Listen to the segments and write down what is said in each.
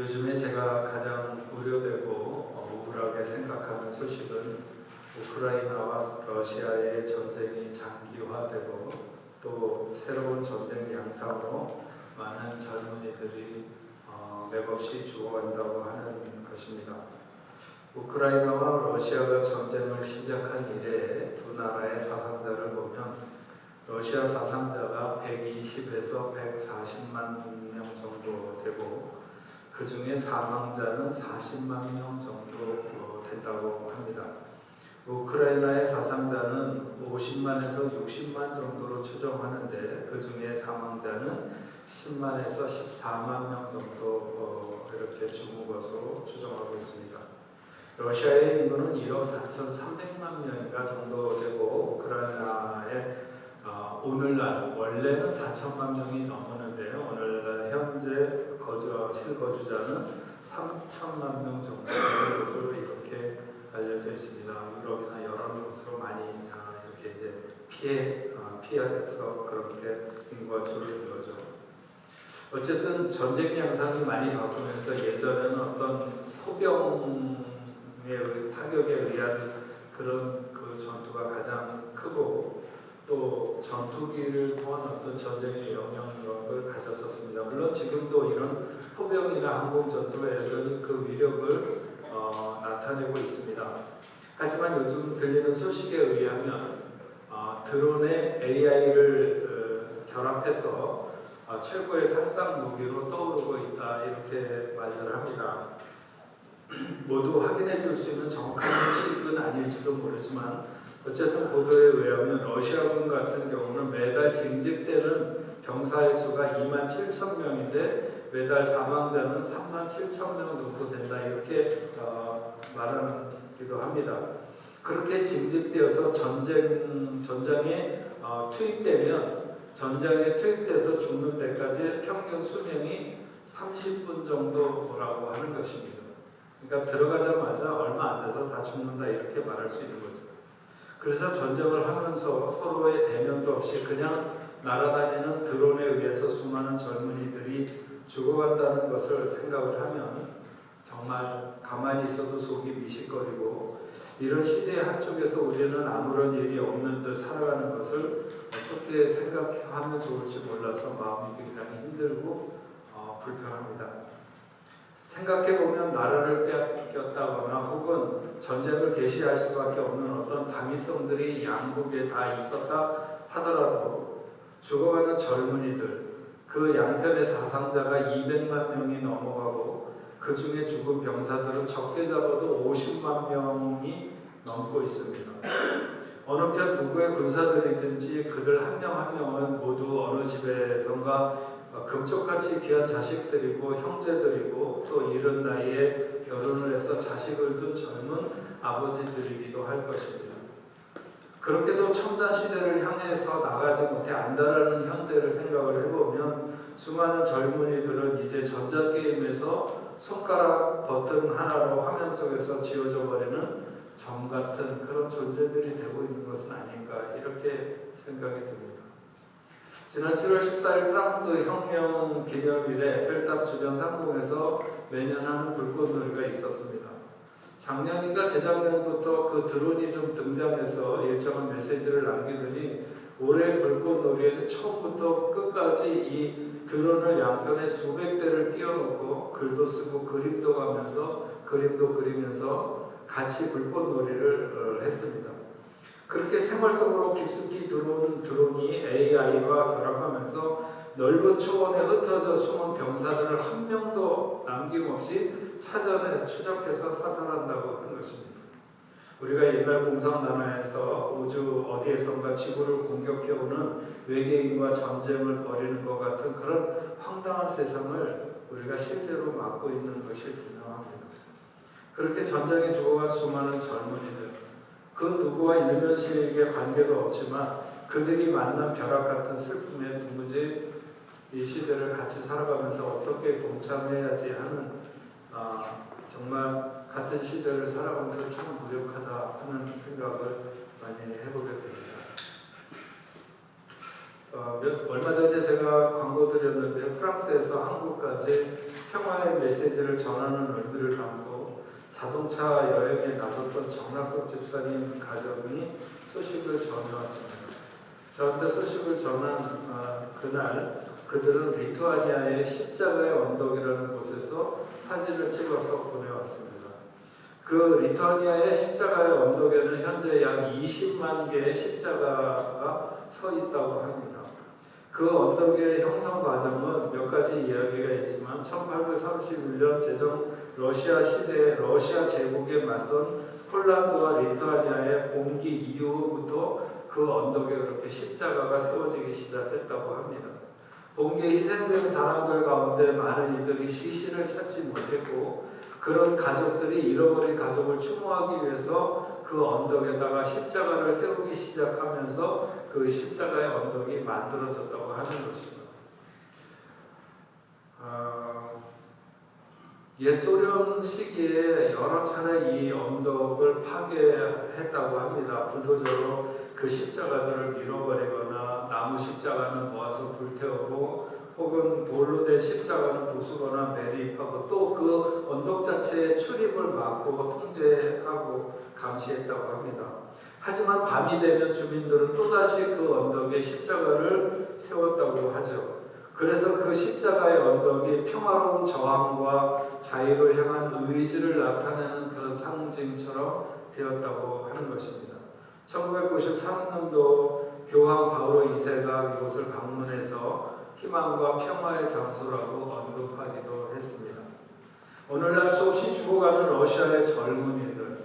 요즘에 제가 가장 우려되고 우울하게 생각하는 소식은 우크라이나와 러시아의 전쟁이 장기화되고 또 새로운 전쟁 양상으로 많은 젊은이들이 맥없이 죽어간다고 하는 것입니다. 우크라이나와 러시아가 전쟁을 시작한 이래 두 나라의 사상자를 보면 러시아 사상자가 120에서 140만 명 정도 되고 그 중에 사망자는 40만 명 정도 된다고 합니다. 우크라이나의 사상자는 50만에서 60만 정도로 추정하는데 그 중에 사망자는 10만에서 14만 명 정도 이렇게 죽은 것으로 추정하고 있습니다. 러시아의 인구는 1억 4,300만 명인가 정도 되고 우크라이나의 오늘날 원래는 4천만 명이 넘었는데요. 오늘날 현재 실거주자는 3천만 명 정도 되는 것으로 이렇게 알려져 있습니다. 유럽이나 여러 곳으로 많이 이렇게 이제 피해서 그렇게 인구가 줄어든 거죠. 어쨌든 전쟁 양상이 많이 바뀌면서 예전에는 어떤 포병의 타격에 의한 그런 그 전투가 가장 크고 또 전투기를 통한 어떤 전쟁의 영향력을 가졌었습니다. 물론 지금도 이런 포병이나 항공 전투가 여전히 그 위력을 나타내고 있습니다. 하지만 요즘 들리는 소식에 의하면 드론에 AI를 결합해서 최고의 살상 무기로 떠오르고 있다 이렇게 말을 합니다. 모두 확인해 줄 수 있는 정확한 소식은 아닐지도 모르지만 어쨌든 보도에 의하면 러시아군 같은 경우는 매달 징집되는 병사의 수가 2만 7천 명인데 매달 사망자는 3만 7천 명 정도 된다 이렇게 말하기도 합니다. 그렇게 징집되어서 전장에 투입돼서 죽는 데까지 평균 수명이 30분 정도라고 하는 것입니다. 그러니까 들어가자마자 얼마 안 돼서 다 죽는다 이렇게 말할 수 있는 거죠. 그래서 전쟁을 하면서 서로의 대면도 없이 그냥 날아다니는 드론에 의해서 수많은 젊은이들이 죽어간다는 것을 생각을 하면 정말 가만히 있어도 속이 미식거리고 이런 시대 한쪽에서 우리는 아무런 일이 없는 듯 살아가는 것을 어떻게 생각하면 좋을지 몰라서 마음이 굉장히 힘들고 불편합니다. 생각해보면 나라를 빼앗겼다거나 혹은 전쟁을 개시할 수밖에 없는 어떤 당위성들이 양국에 다 있었다 하더라도 죽어가는 젊은이들, 그 양편의 사상자가 200만 명이 넘어가고 그 중에 죽은 병사들은 적게 잡아도 50만 명이 넘고 있습니다. 어느 편 누구의 군사들이든지 그들 한 명 한 명은 모두 어느 집에선가 금쪽같이 귀한 자식들이고 형제들이고 또 이른 나이에 결혼을 해서 자식을 둔 젊은 아버지들이기도 할 것입니다. 그렇게도 첨단 시대를 향해서 나가지 못해 안다라는 현대를 생각을 해보면 수많은 젊은이들은 이제 전자게임에서 손가락 버튼 하나로 화면 속에서 지워져 버리는 점 같은 그런 존재들이 되고 있는 것은 아닌가 이렇게 생각이 듭니다. 지난 7월 14일 프랑스 혁명 기념일에 에펠탑 주변 상공에서 매년 하는 불꽃놀이가 있었습니다. 작년인가 재작년부터 그 드론이 좀 등장해서 일정한 메시지를 남기더니 올해 불꽃놀이에는 처음부터 끝까지 이 드론을 양편에 수백 대를 띄워놓고 글도 쓰고 그림도 그리면서 같이 불꽃놀이를 했습니다. 그렇게 생활 속으로 깊숙이 들어온 드론이 AI와 결합하면서 넓은 초원에 흩어져 숨은 병사들을 한 명도 남김없이 찾아내 추적해서 사살한다고 하는 것입니다. 우리가 옛날 공상단화에서 우주 어디에선가 지구를 공격해오는 외계인과 전쟁을 벌이는 것 같은 그런 황당한 세상을 우리가 실제로 맞고 있는 것이 분명합니다. 그렇게 전쟁에 죽어간 수많은 젊은이들, 그 누구와 일면식의 관계도 없지만 그들이 만난 벼락 같은 슬픔에 도무지 이 시대를 같이 살아가면서 어떻게 동참해야지 하는 정말 같은 시대를 살아가면서 참 무력하다 하는 생각을 많이 해보게 됩니다. 얼마 전에 제가 광고 드렸는데 프랑스에서 한국까지 평화의 메시지를 전하는 의미를 담고 자동차 여행에 나섰던 정낙석 집사님 가정이 소식을 전해왔습니다. 저한테 소식을 전한 그날 그들은 리투아니아의 십자가의 언덕이라는 곳에서 사진을 찍어서 보내왔습니다. 그 리투아니아의 십자가의 언덕에는 현재 약 20만 개의 십자가가 서 있다고 합니다. 그 언덕의 형성 과정은 몇 가지 이야기가 있지만 1831년 제정 러시아 시대에 러시아 제국에 맞선 폴란드와 리투아니아의 봉기 이후부터 그 언덕에 그렇게 십자가가 세워지기 시작했다고 합니다. 봉기에 희생된 사람들 가운데 많은 이들이 시신을 찾지 못했고 그런 가족들이 잃어버린 가족을 추모하기 위해서 그 언덕에다가 십자가를 세우기 시작하면서 그 십자가의 언덕이 만들어졌다고 하는 것입니다. 옛소련 시기에 여러 차례 이 언덕을 파괴했다고 합니다. 불도저로 그 십자가들을 밀어버리거나 나무 십자가는 모아서 불태우고 혹은 돌로 된 십자가는 부수거나 매립하고 또 그 언덕 자체의 출입을 막고 통제하고 감시했다고 합니다. 하지만 밤이 되면 주민들은 또다시 그 언덕에 십자가를 세웠다고 하죠. 그래서 그 십자가의 언덕이 평화로운 저항과 자유를 향한 의지를 나타내는 그런 상징처럼 되었다고 하는 것입니다. 1993년도 교황 바오로 2세가 이곳을 방문해서 희망과 평화의 장소라고 언급하기도 했습니다. 오늘날 수없이 죽어가는 러시아의 젊은이들,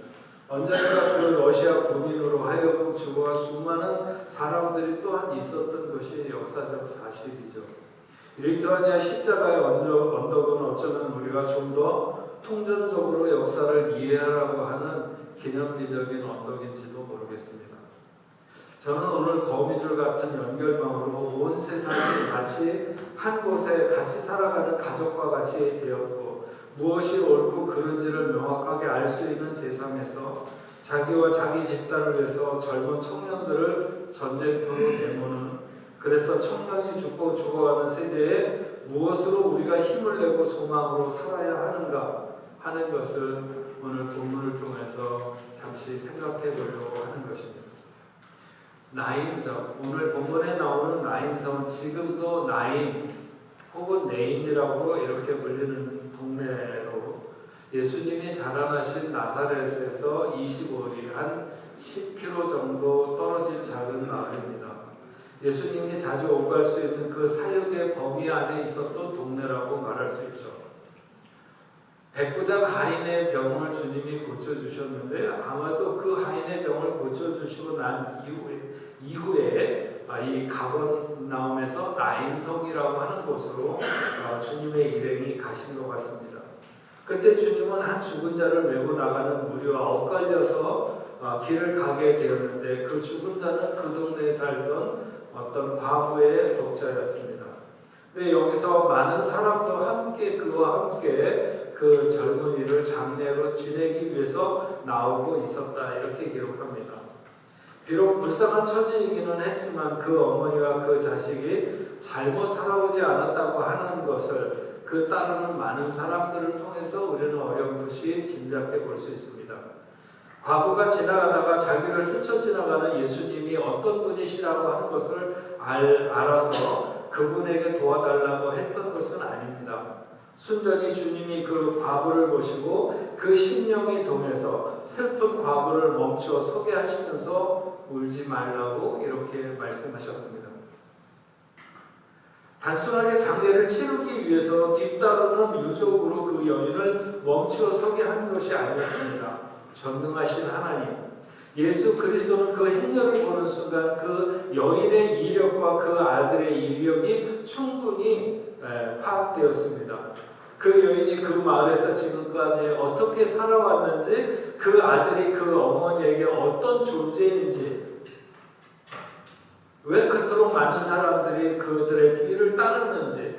언젠가 그 러시아 군인으로 하여금 죽어간 수많은 사람들이 또한 있었던 것이 역사적 사실이죠. 리투아니아 십자가의 언덕은 어쩌면 우리가 좀 더 통전적으로 역사를 이해하라고 하는 기념비적인 언덕인지도 모르겠습니다. 저는 오늘 거미줄 같은 연결망으로 온 세상이 마치 한 곳에 같이 살아가는 가족과 같이 되었고 무엇이 옳고 그른지를 명확하게 알 수 있는 세상에서 자기와 자기 집단을 위해서 젊은 청년들을 전쟁터로 내모는 그래서 청년이 죽고 죽어가는 세대에 무엇으로 우리가 힘을 내고 소망으로 살아야 하는가 하는 것을 오늘 본문을 통해서 잠시 생각해 보려고 하는 것입니다. 나인섬, 오늘 본문에 나오는 나인섬은 지금도 나인 혹은 네인이라고 이렇게 불리는 동네로 예수님이 자라나신 나사렛에서 25리 한 10km 정도 떨어진 작은 마을입니다. 예수님이 자주 오고 갈 수 있는 그 사역의 범위 안에 있었던 동네라고 말할 수 있죠. 백부장 하인의 병을 주님이 고쳐주셨는데 아마도 그 하인의 병을 고쳐주시고 난 이후에 이 가버나움에서 나인성이라고 하는 곳으로 주님의 일행이 가신 것 같습니다. 그때 주님은 한 죽은 자를 메고 나가는 무리와 엇갈려서 길을 가게 되었는데 그 죽은 자는 그 동네에 살던 어떤 과부의 독자였습니다. 근데 여기서 많은 사람도 함께 그와 함께 그 젊은이를 장례로 지내기 위해서 나오고 있었다 이렇게 기록합니다. 비록 불쌍한 처지이기는 했지만 그 어머니와 그 자식이 잘못 살아오지 않았다고 하는 것을 그 따르는 많은 사람들을 통해서 우리는 어렴풋이 짐작해 볼 수 있습니다. 과부가 지나가다가 자기를 스쳐 지나가는 예수님이 어떤 분이시라고 하는 것을 알아서 그분에게 도와달라고 했던 것은 아닙니다. 순전히 주님이 그 과부를 보시고 그 심령이 동해서 슬픈 과부를 멈추어 서게 하시면서 울지 말라고 이렇게 말씀하셨습니다. 단순하게 장례를 치르기 위해서 뒤따르는 유족으로 그 여인을 멈추어 서게 한 것이 아니었습니다. 전능하신 하나님, 예수 그리스도는 그 행렬을 보는 순간 그 여인의 이력과 그 아들의 이력이 충분히 파악되었습니다. 그 여인이 그 마을에서 지금까지 어떻게 살아왔는지, 그 아들이 그 어머니에게 어떤 존재인지, 왜 그토록 많은 사람들이 그들의 뒤를 따르는지,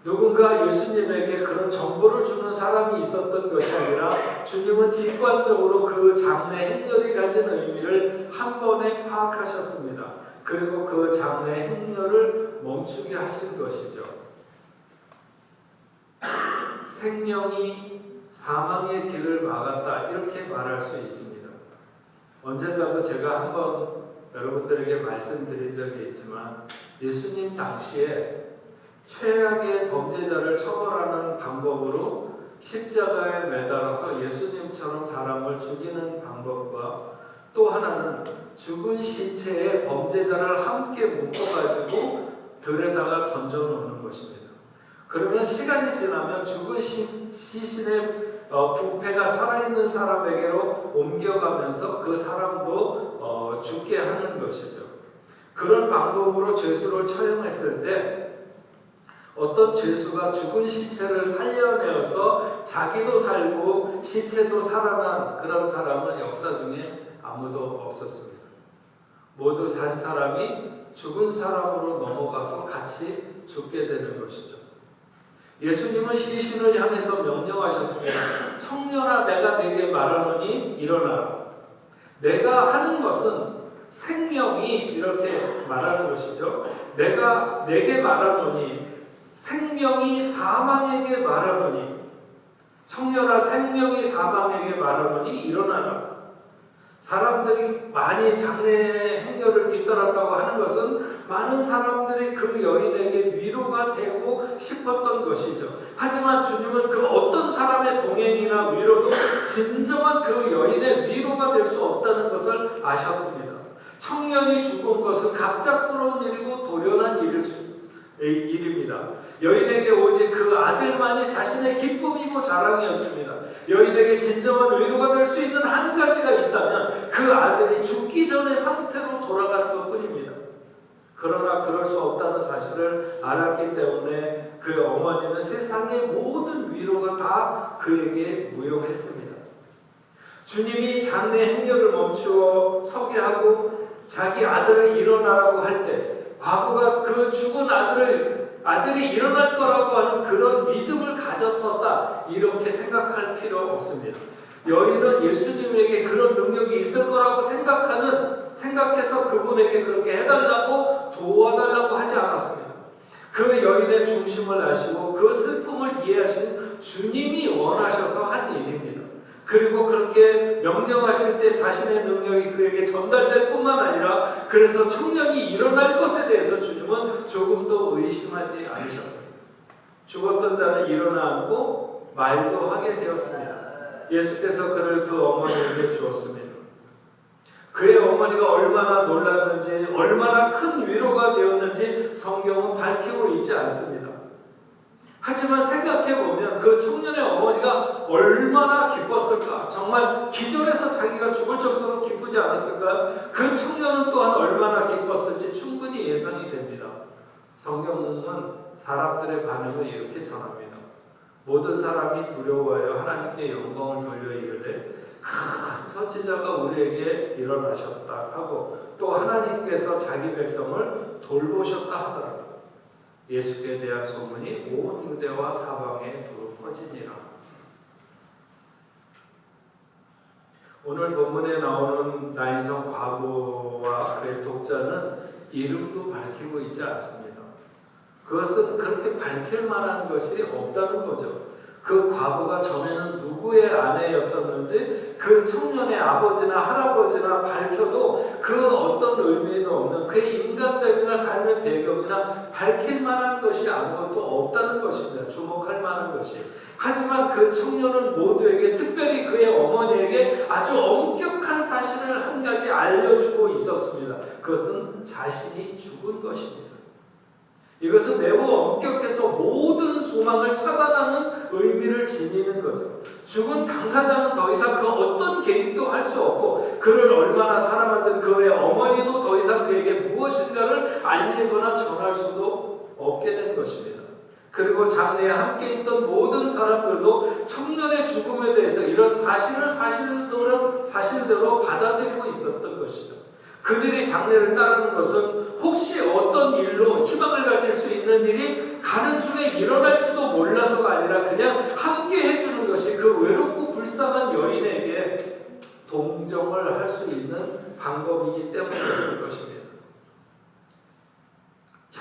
누군가 예수님에게 그런 정보를 주는 사람이 있었던 것이 아니라 주님은 직관적으로 그 장례 행렬이 가진 의미를 한 번에 파악하셨습니다. 그리고 그 장래의 행렬을 멈추게 하신 것이죠. 생명이 사망의 길을 막았다, 이렇게 말할 수 있습니다. 언젠가도 제가 한번 여러분들에게 말씀드린 적이 있지만, 예수님 당시에 최악의 범죄자를 처벌하는 방법으로 십자가에 매달아서 예수님처럼 사람을 죽이는 방법과, 또 하나는 죽은 시체에 범죄자를 함께 묶어가지고 들에다가 던져놓는 것입니다. 그러면 시간이 지나면 죽은 시신의 부패가 살아있는 사람에게로 옮겨가면서 그 사람도 죽게 하는 것이죠. 그런 방법으로 죄수를 처형했을 때 어떤 죄수가 죽은 시체를 살려내어서 자기도 살고 시체도 살아난 그런 사람은 역사 중에 아무도 없었습니다. 모두 산 사람이 죽은 사람으로 넘어가서 같이 죽게 되는 것이죠. 예수님은 시신을 향해서 명령하셨습니다. 청년아, 내가 네게 말하노니 일어나라. 내가 하는 것은 생명이, 이렇게 말하는 것이죠. 내가 네게 말하노니, 생명이 사망에게 말하노니, 청년아, 생명이 사망에게 말하노니 일어나라. 사람들이 많이 장래의 행렬을 뒤따랐다고 하는 것은 많은 사람들이 그 여인에게 위로가 되고 싶었던 것이죠. 하지만 주님은 그 어떤 사람의 동행이나 위로도 진정한 그 여인의 위로가 될 수 없다는 것을 아셨습니다. 청년이 죽은 것은 갑작스러운 일이고 돌연한 일입니다. 여인에게 오직 그 아들만이 자신의 기쁨이고 자랑이었습니다. 여인에게 진정한 위로가 될 수 있는 한 가지가 있다면 그 아들이 죽기 전의 상태로 돌아가는 것뿐입니다. 그러나 그럴 수 없다는 사실을 알았기 때문에 그 어머니는 세상의 모든 위로가 다 그에게 무용했습니다. 주님이 장래 행렬을 멈추어 서게 하고 자기 아들을 일어나라고 할 때, 과부가 그 죽은 아들이 일어날 거라고 하는 그런 믿음을 가졌었다, 이렇게 생각할 필요 없습니다. 여인은 예수님에게 그런 능력이 있을 거라고 생각해서 그분에게 그렇게 해달라고 도와달라고 하지 않았습니다. 그 여인의 중심을 아시고 그 슬픔을 이해하신 주님이 원하셔서 한 일입니다. 그리고 그렇게 명령하실 때 자신의 능력이 그에게 전달될 뿐만 아니라, 그래서 청년이 일어날 것에 대해서 주님은 조금도 의심하지 않으셨습니다. 죽었던 자는 일어나고 말도 하게 되었습니다. 예수께서 그를 그 어머니에게 주었습니다. 그의 어머니가 얼마나 놀랐는지, 얼마나 큰 위로가 되었는지 성경은 밝히고 있지 않습니다. 하지만 생각해보면 그 청년의 어머니가 얼마나 기뻤을까? 정말 기절해서 자기가 죽을 정도로 기쁘지 않았을까요? 그 청년은 또한 얼마나 기뻤을지 충분히 예상이 됩니다. 성경은 사람들의 반응을 이렇게 전합니다. 모든 사람이 두려워하여 하나님께 영광을 돌려 이르되 큰 선지자가 우리에게 일어나셨다 하고, 또 하나님께서 자기 백성을 돌보셨다 하더라. 예수께 대한 소문이 온 유대와 사방에 두루 퍼지니라. 오늘 본문에 나오는 나인성 과부와 그의 독자는 이름도 밝히고 있지 않습니다. 그것은 그렇게 밝힐 만한 것이 없다는 거죠. 그 과부가 전에는 누구의 아내였었는지 그 청년의 아버지나 할아버지나 밝혀도 그 어떤 의미도 없는 그의 인간됨이나 삶의 배경이나 밝힐 만한 것이 아무것도 없다는 것입니다. 주목할 만한 것이. 하지만 그 청년은 모두에게, 특별히 그의 어머니에게 아주 엄격한 사실을 한 가지 알려주고 있었습니다. 그것은 자신이 죽은 것입니다. 이것은 매우 엄격해서 모든 소망을 차단하는 의미를 지니는 거죠. 죽은 당사자는 더 이상 그 어떤 개입도 할 수 없고, 그를 얼마나 사랑하든 그의 어머니도 더 이상 그에게 무엇인가를 알리거나 전할 수도 없게 된 것입니다. 그리고 장래에 함께 있던 모든 사람들도 청년의 죽음에 대해서 이런 사실을 사실대로 받아들이고 있었던 것이죠. 그들이 장래를 따르는 것은 혹시 어떤 일로 희망을 가질 수 있는 일이 가는 중에 일어날지도 몰라서가 아니라 그냥 함께 해주는 것이 그 외롭고 불쌍한 여인에게 동정을 할 수 있는 방법이기 때문이었을 것입니다.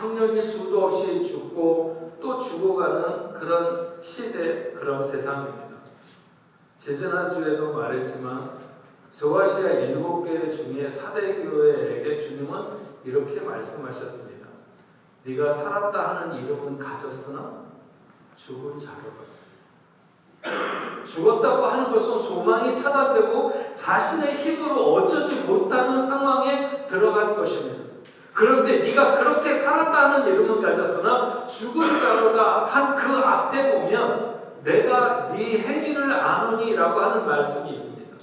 청년이 수도 없이 죽고 또 죽어가는 그런 시대, 그런 세상입니다. 지지난주에도 말했지만 소아시아 7교회 중에 4대 교회에게 주님은 이렇게 말씀하셨습니다. 네가 살았다 하는 이름은 가졌으나 죽은 자로다. 죽었다고 하는 것은 소망이 차단되고 자신의 힘으로 어쩌지 못하는 상황에 들어간 것입니다. 그런데 네가 그렇게 살았다 하는 이름은 가졌으나 죽은 자로다 한 그 앞에 보면 내가 네 행위를 아노니라고 하는 말씀이 있습니다.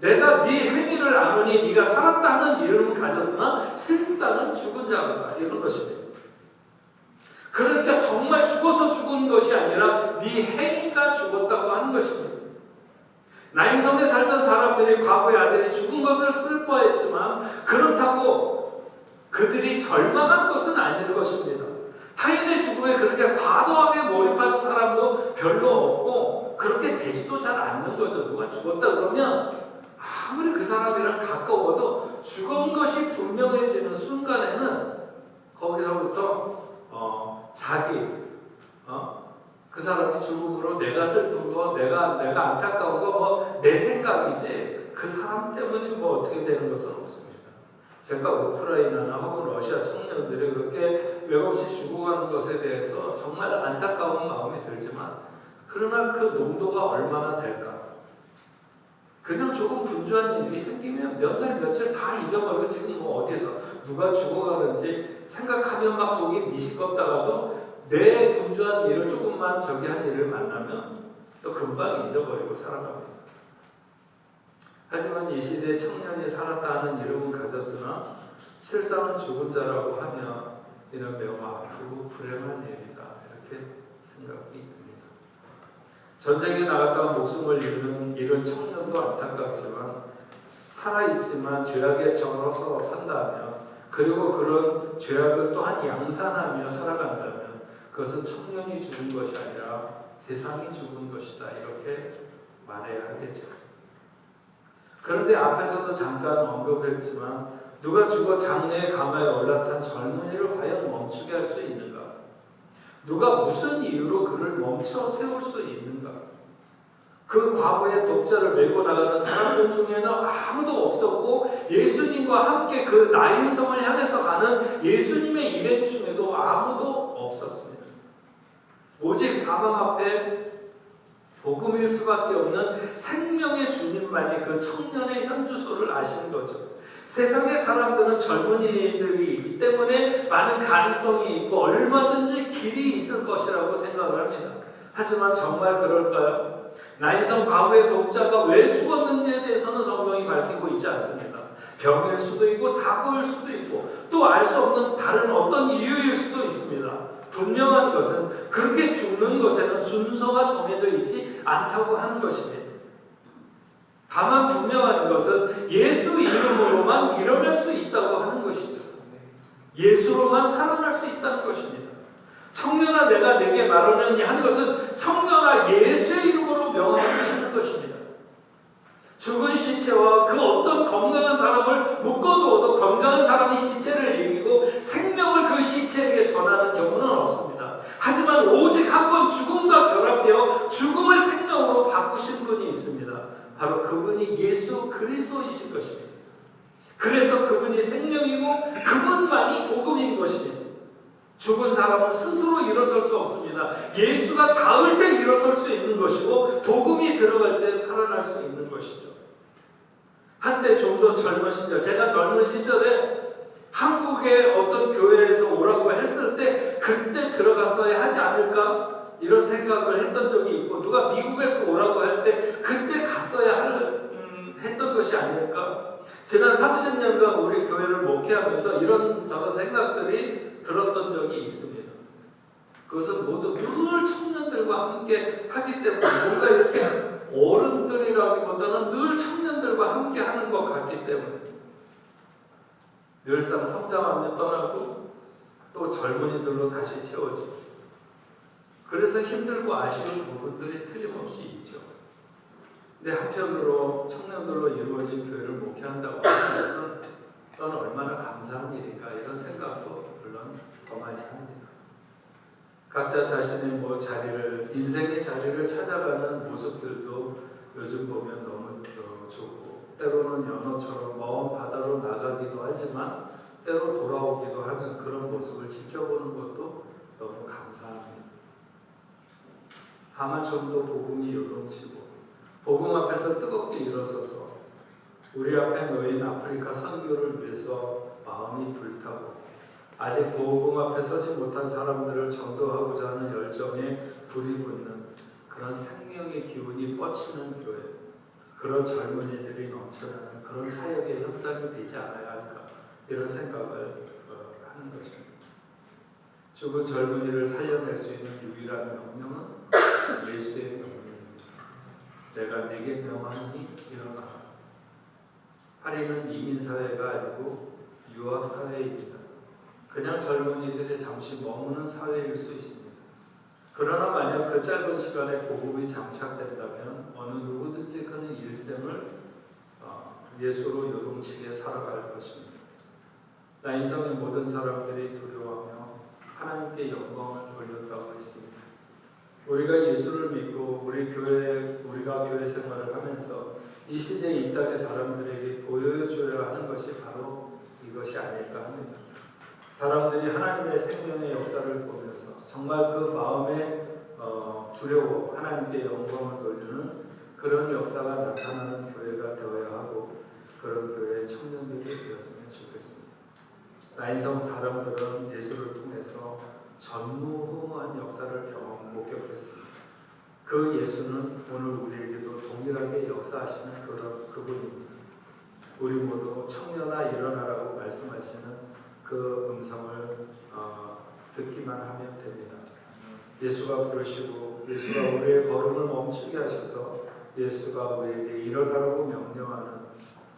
내가 네 행위를 아노니 네가 살았다 하는 이름은 가졌으나 실상은 죽은 자로다 이런 것입니다. 그러니까 정말 죽어서 죽은 것이 아니라 네 행위가 죽었다고 하는 것입니다. 나인성에 살던 사람들이 과거의 아들이 죽은 것을 슬퍼했지만 그렇다고 그들이 절망한 것은 아닐 것입니다. 타인의 죽음에 그렇게 과도하게 몰입하는 사람도 별로 없고 그렇게 되지도 잘 않는 거죠. 누가 죽었다 그러면 아무리 그 사람이랑 가까워도 죽은 것이 분명해지는 순간에는 거기서부터 그 사람이 죽음으로 내가 슬픈 거, 내가 안타까운 거, 뭐 내 생각이지 그 사람 때문에 뭐 어떻게 되는 것은 없습니다. 제가 우크라이나나 혹은 러시아 청년들이 그렇게 맥없이 죽어가는 것에 대해서 정말 안타까운 마음이 들지만 그러나 그 농도가 얼마나 될까? 그냥 조금 분주한 일이 생기면 몇 날 며칠 다 잊어버리고 지금 뭐 어디서 누가 죽어가는지 생각하면 막 속이 미식겁다가도 내 분주한 일을 조금만 저기 한 일을 만나면 또 금방 잊어버리고 살아갑니다. 하지만 이 시대에 청년이 살았다 하는 이름은 가졌으나 실상은 죽은 자라고 하며 이는 매우 아프고 불행한 일이다 이렇게 생각이 듭니다. 전쟁에 나갔다가 목숨을 잃은 청년도 안타깝지만 살아있지만 죄악에 절어서 산다면 그리고 그런 죄악을 또한 양산하며 살아간다면 그것은 청년이 죽은 것이 아니라 세상이 죽은 것이다 이렇게 말해야 하겠죠. 그런데 앞에서도 잠깐 언급했지만 누가 죽어 장래의 가마에 올라탄 젊은이를 과연 멈추게 할 수 있는가? 누가 무슨 이유로 그를 멈춰 세울 수 있는가? 그 과거의 독자를 메고 나가는 사람들 중에는 아무도 없었고 예수님과 함께 그 나인성을 향해서 가는 예수님의 일행 중에도 아무도 없었습니다. 오직 사망 앞에 복음일 수밖에 없는 생명의 주님만이 그 청년의 현주소를 아시는 거죠. 세상의 사람들은 젊은이들이기 때문에 많은 가능성이 있고 얼마든지 길이 있을 것이라고 생각을 합니다. 하지만 정말 그럴까요? 나인성 과거의 독자가 왜 죽었는지에 대해서는 성경이 밝히고 있지 않습니다. 병일 수도 있고 사고일 수도 있고 또 알 수 없는 다른 어떤 이유일 수도 있습니다. 분명한 것은 그렇게 죽는 것에는 순서가 정해져 있지 않다고 하는 것입니다. 다만 분명한 것은 예수 이름으로만 일어날 수 있다고 하는 것이죠. 예수로만 살아날 수 있다는 것입니다. 청년아 내가 네게 말하느니 하는 것은 청년아 예수의 이름으로 명하게 하는 것입니다. 죽은 시체와 그 어떤 건강한 사람을 묶어두어도 건강한 사람이 시체를 이기고 생명을 그 시체에게 전하는 경우는 없습니다. 하지만 오직 한 번 죽음과 결합되어 죽음을 생명으로 바꾸신 분이 있습니다. 바로 그분이 예수 그리스도이신 것입니다. 그래서 그분이 생명이고 그분만이 복음인 것입니다. 죽은 사람은 스스로 일어설 수 없습니다. 예수가 닿을 때 일어설 수 있는 것이고 복음이 들어갈 때 살아날 수 있는 것이죠. 한때 좀 더 젊은 시절, 제가 젊은 시절에 한국의 어떤 교회에서 오라고 했을 때 그때 들어갔어야 하지 않을까 이런 생각을 했던 적이 있고 누가 미국에서 오라고 할 때 그때 갔어야 했던 것이 아닐까. 지난 30년간 우리 교회를 목회하면서 이런 저런 생각들이 들었던 적이 있습니다. 그것은 모두 늘 청년들과 함께 하기 때문에 뭔가 이렇게 어른들이라기보다는 늘 청년들과 함께 하는 것 같기 때문에 늘상 성장하며 떠나고 또 젊은이들로 다시 채워지고 그래서 힘들고 아쉬운 부분들이 틀림없이 있죠. 근데 한편으로 청년들로 이루어진 교회를 목회한다고 하는 것은 또는 얼마나 감사한 일인가 이런 생각도 물론 더 많이 합니다. 각자 자신의 인생의 자리를 찾아가는 모습들도 요즘 보면 너무 좋고, 때로는 연어처럼 먼 바다로 나가기도 하지만 때로 돌아오기도 하는 그런 모습을 지켜보는 것도 너무 감사합니다. 다만 좀 더 복음이 요동치고 복음 앞에서 뜨겁게 일어서서 우리 앞에 놓인 아프리카 선교를 위해서 마음이 불타고 아직 복음 앞에 서지 못한 사람들을 전도하고자 하는 열정에 불이 붙는 그런 생명의 기운이 뻗치는 교회, 그런 젊은이들이 넘쳐나는 그런 사역의 현장이 되지 않아야 할까, 이런 생각을 하는 것입니다. 죽은 젊은이를 살려낼 수 있는 유일한 명령은 예수의 명령입니다. 내가 네게 명하니 일어나라. 파리는 이민사회가 아니고 유학사회입니다. 그냥 젊은이들이 잠시 머무는 사회일 수 있습니다. 그러나 만약 그 짧은 시간에 복음이 장착된다면 어느 누구든지 그는 일생을 예수로 요동치게 살아갈 것입니다. 나인성의 모든 사람들이 두려워하며 하나님께 영광을 돌렸다고 했습니다. 우리가 예수를 믿고 우리가 교회 생활을 하면서 이 시대에 이 땅의 사람들에게 보여줘야 하는 것이 바로 이것이 아닐까 합니다. 사람들이 하나님의 생명의 역사를 보면서 정말 그 마음에 두려워 하나님께 영광을 돌리는 그런 역사가 나타나는 교회가 되어야 하고, 그런 교회의 청년들이 되었으면 좋겠습니다. 나인성 사람들은 예수를 통해서 전무후무한 역사를 목격했습니다. 그 예수는 오늘 우리에게도 동일하게 역사하시는 그분입니다. 우리 모두 청년아 일어나라고 말씀하시는 그 음성을 듣기만 하면 됩니다. 예수가 부르시고 예수가 우리의 걸음을 멈추게 하셔서 예수가 우리에게 일어나라고 명령하는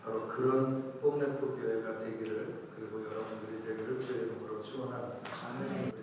바로 그런 뽕네프 교회가 되기를, 그리고 여러분들이 되기를 주의 이름으로 축원합니다.